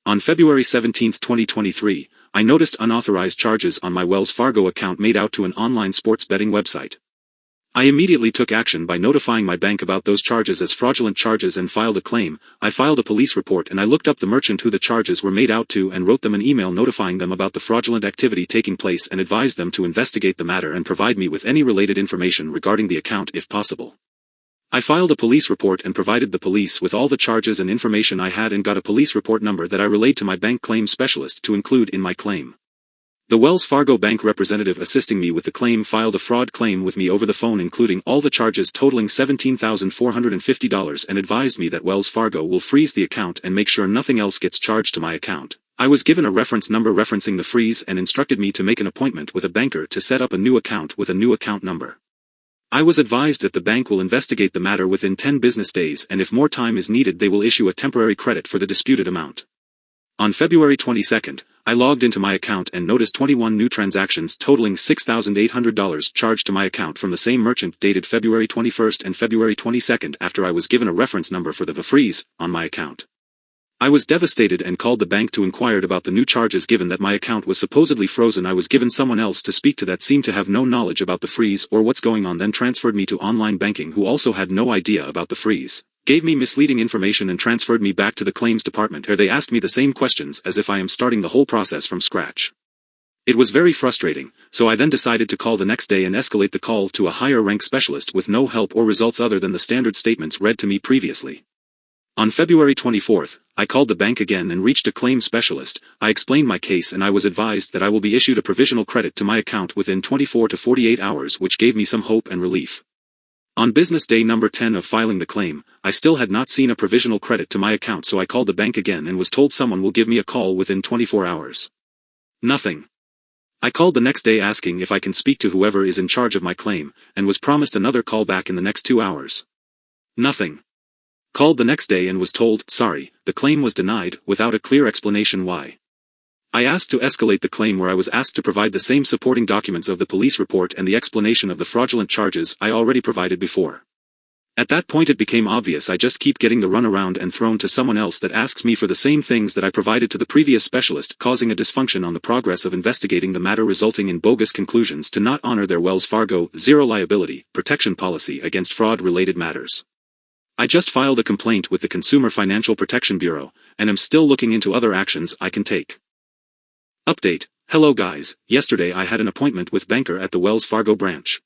On February 17, 2023, I noticed unauthorized charges on my Wells Fargo account made out to an online sports betting website. I immediately took action by notifying my bank about those charges as fraudulent charges and filed a claim. I filed a police report and I looked up the merchant who the charges were made out to and wrote them an email notifying them about the fraudulent activity taking place and advised them to investigate the matter and provide me with any related information regarding the account if possible. I filed a police report and provided the police with all the charges and information I had and got a police report number that I relayed to my bank claim specialist to include in my claim. The Wells Fargo bank representative assisting me with the claim filed a fraud claim with me over the phone including all the charges totaling $17,450 and advised me that Wells Fargo will freeze the account and make sure nothing else gets charged to my account. I was given a reference number referencing the freeze and instructed me to make an appointment with a banker to set up a new account with a new account number. I was advised that the bank will investigate the matter within 10 business days and if more time is needed they will issue a temporary credit for the disputed amount. On February 22, I logged into my account and noticed 21 new transactions totaling $6,800 charged to my account from the same merchant dated February 21 and February 22 after I was given a reference number for the freeze on my account. I was devastated and called the bank to inquire about the new charges given that my account was supposedly frozen. I was given someone else to speak to that seemed to have no knowledge about the freeze or what's going on, then transferred me to online banking who also had no idea about the freeze, gave me misleading information and transferred me back to the claims department where they asked me the same questions as if I am starting the whole process from scratch. It was very frustrating, so I then decided to call the next day and escalate the call to a higher rank specialist with no help or results other than the standard statements read to me previously. On February 24, I called the bank again and reached a claim specialist. I explained my case and I was advised that I will be issued a provisional credit to my account within 24 to 48 hours, which gave me some hope and relief. On business day number 10 of filing the claim, I still had not seen a provisional credit to my account, so I called the bank again and was told someone will give me a call within 24 hours. Nothing. I called the next day asking if I can speak to whoever is in charge of my claim, and was promised another call back in the next 2 hours. Nothing. Called the next day and was told, sorry, the claim was denied, without a clear explanation why. I asked to escalate the claim where I was asked to provide the same supporting documents of the police report and the explanation of the fraudulent charges I already provided before. At that point it became obvious I just keep getting the runaround and thrown to someone else that asks me for the same things that I provided to the previous specialist, causing a dysfunction on the progress of investigating the matter, resulting in bogus conclusions to not honor their Wells Fargo zero-liability protection policy against fraud-related matters. I just filed a complaint with the Consumer Financial Protection Bureau, and am still looking into other actions I can take. Update: Hello guys, yesterday I had an appointment with banker at the Wells Fargo branch.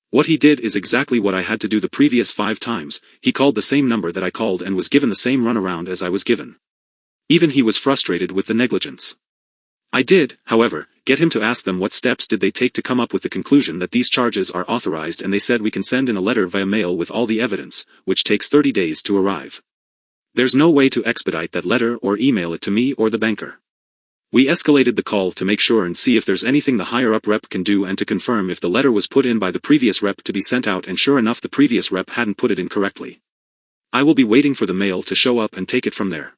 What he did is exactly what I had to do the previous 5 times. He called the same number that I called and was given the same runaround as I was given. Even he was frustrated with the negligence. I did, however, get him to ask them what steps did they take to come up with the conclusion that these charges are authorized, and they said we can send in a letter via mail with all the evidence, which takes 30 days to arrive. There's no way to expedite that letter or email it to me or the banker. We escalated the call to make sure and see if there's anything the higher-up rep can do and to confirm if the letter was put in by the previous rep to be sent out, and sure enough the previous rep hadn't put it in correctly. I will be waiting for the mail to show up and take it from there.